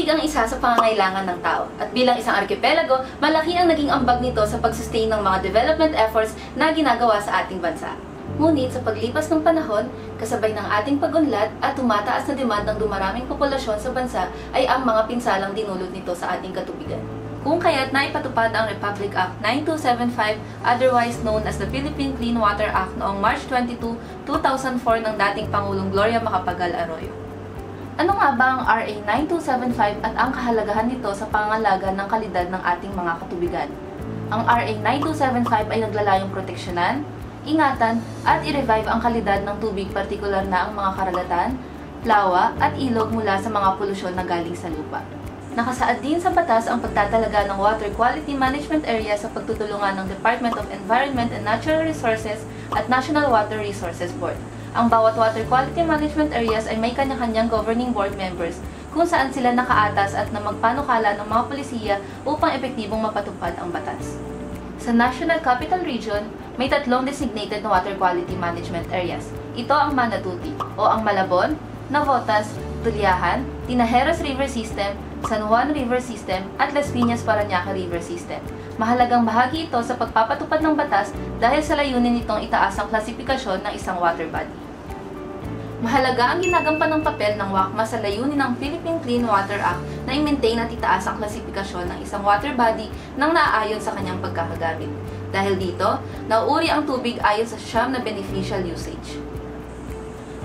ang isa sa pangangailangan ng tao. At bilang isang arkipelago, malaki ang naging ambag nito sa pag-sustain ng mga development efforts na ginagawa sa ating bansa. Ngunit sa paglipas ng panahon, kasabay ng ating pag-unlad at tumataas na demand ng dumaraming populasyon sa bansa ay ang mga pinsalang dinulot nito sa ating katubigan. Kung kaya't naipatupad ang Republic Act 9275, otherwise known as the Philippine Clean Water Act noong March 22, 2004 ng dating Pangulong Gloria Macapagal Arroyo. Ano nga ba ang RA 9275 at ang kahalagahan nito sa pangangalaga ng kalidad ng ating mga katubigan? Ang RA 9275 ay naglalayong proteksyonan, ingatan at i-revive ang kalidad ng tubig, partikular na ang mga karagatan, lawa at ilog mula sa mga polusyon na galing sa lupa. Nakasaad din sa batas ang pagtatalaga ng Water Quality Management Area sa pagtutulungan ng Department of Environment and Natural Resources at National Water Resources Board. Ang bawat Water Quality Management Areas ay may kanya-kanyang governing board members kung saan sila nakaatas at na magpanukala ng mga polisiya upang epektibong mapatupad ang batas. Sa National Capital Region, may 3 designated na Water Quality Management Areas. Ito ang Manatuti o ang Malabon, Navotas, Tuliahan, Tinajeras River System, San Juan River System at Las Piñas Parañaque River System. Mahalagang bahagi ito sa pagpapatupad ng batas dahil sa layunin nitong itaas ang klasifikasyon ng isang water body. Mahalaga ang ginagampan ng papel ng WACMA sa layunin ng Philippine Clean Water Act na i-maintain at itaas ang klasifikasyon ng isang water body nang naaayon sa kanyang pagkakagamit. Dahil dito, nauuri ang tubig ayon sa 9 na beneficial usage.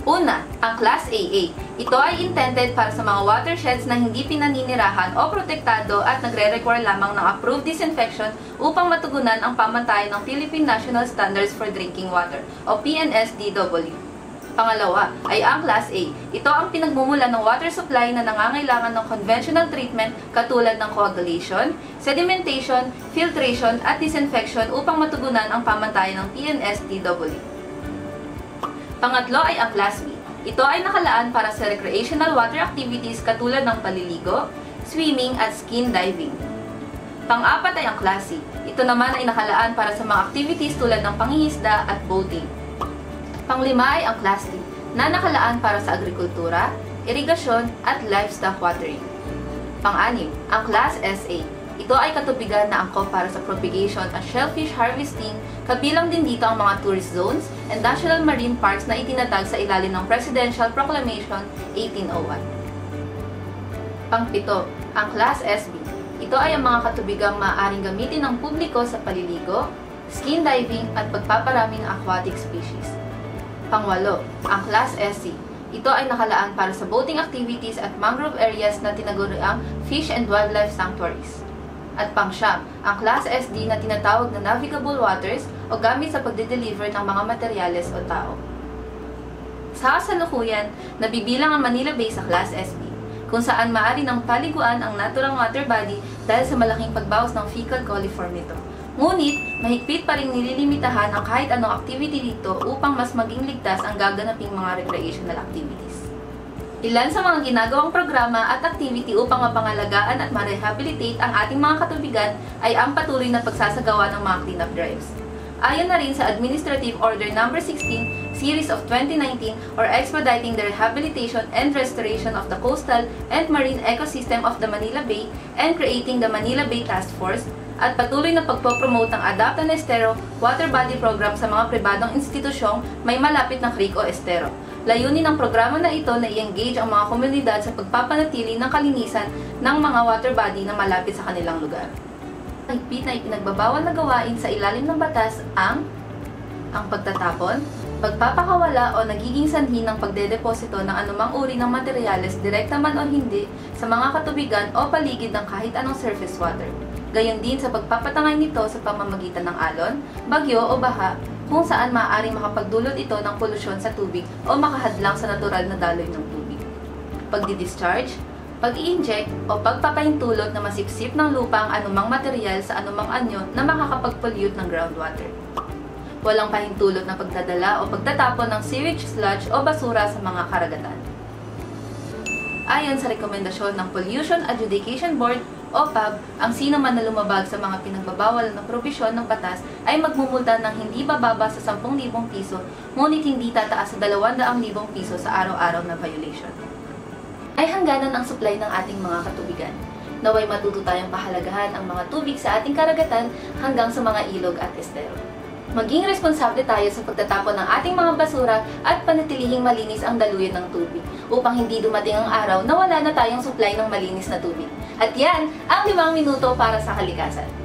Una, ang Class AA. Ito ay intended para sa mga watersheds na hindi pinaninirahan o protektado at nagre-require lamang ng approved disinfection upang matugunan ang pamantayan ng Philippine National Standards for Drinking Water o PNSDW. Pangalawa ay ang Class A. Ito ang pinagmumula ng water supply na nangangailangan ng conventional treatment katulad ng coagulation, sedimentation, filtration at disinfection upang matugunan ang pamantayan ng PNSDW. Pangatlo ay ang Class B. Ito ay nakalaan para sa recreational water activities katulad ng paliligo, swimming at skin diving. Pang-apat ay ang Class C. Ito naman ay nakalaan para sa mga activities tulad ng pangingisda at boating. Panglima ay ang Class D, na nakalaan para sa agrikultura, irigasyon at livestock watering. Pang-anim, ang Class SA. Ito ay katubigan na angkop para sa propagation at shellfish harvesting, kabilang din dito ang mga tourist zones and national marine parks na itinatag sa ilalim ng Presidential Proclamation 1801. Pang-pito, ang Class SB. Ito ay ang mga katubigang maaaring gamitin ng publiko sa paliligo, skin diving at pagpaparami ng aquatic species. Pang-walo, ang Class SC. Ito ay nakalaan para sa boating activities at mangrove areas na tinaguriang fish and wildlife sanctuaries. At pang-siyam, ang Class SD na tinatawag na navigable waters o gamit sa pagde-deliver ng mga materyales o tao. Sa kasalukuyan, nabibilang ang Manila Bay sa Class SB, kung saan maaari ng paliguan ang natural water body dahil sa malaking pagbawas ng fecal coliform nito. Ngunit, mahigpit pa rin nililimitahan ang kahit anong activity dito upang mas maging ligtas ang gaganaping mga recreational activities. Ilan sa mga ginagawang programa at activity upang mapangalagaan at ma-rehabilitate ang ating mga katubigan ay ang patuloy na pagsasagawa ng mga cleanup drives. Ayon na rin sa Administrative Order No. 16, Series of 2019 or Expediting the Rehabilitation and Restoration of the Coastal and Marine Ecosystem of the Manila Bay and Creating the Manila Bay Task Force, at patuloy na pagpopromote ng Adapt and Estero Water Body Program sa mga pribadong institusyong may malapit na creek o estero. Layunin ng programa na ito na i-engage ang mga komunidad sa pagpapanatili ng kalinisan ng mga water body na malapit sa kanilang lugar. Higpit na ipinagbabawal na gawain sa ilalim ng batas ang pagtatapon, pagpapakawala o nagiging sanhi ng pagdedeposito ng anumang uri ng materyales direkta man o hindi sa mga katubigan o paligid ng kahit anong surface water. Gayon din sa pagpapatangay nito sa pamamagitan ng alon, bagyo o baha, kung saan maaaring makapagdulot ito ng polusyon sa tubig o makahadlang sa natural na daloy ng tubig. Pagdi-discharge, pag-i-inject o pagpapahintulot na masipsip ng lupa ang anumang material sa anumang anyo na makakapag-pollute ng groundwater. Walang pahintulot na pagdadala o pagtatapon ng sewage sludge o basura sa mga karagatan. Ayon sa rekomendasyon ng Pollution Adjudication Board o PAB, ang sino man na lumabag sa mga pinagbabawal na probisyon ng batas ay magmumulta ng hindi bababa sa 10,000 piso, ngunit hindi tataas sa 200,000 piso sa araw-araw na violation. ay hangganan ang supply ng ating mga katubigan. Naway matuto tayong pahalagahan ang mga tubig sa ating karagatan hanggang sa mga ilog at estero. Maging responsable tayo sa pagtatapon ng ating mga basura at panatilihing malinis ang daluyan ng tubig upang hindi dumating ang araw na wala na tayong supply ng malinis na tubig. At yan ang 5 minuto para sa kalikasan.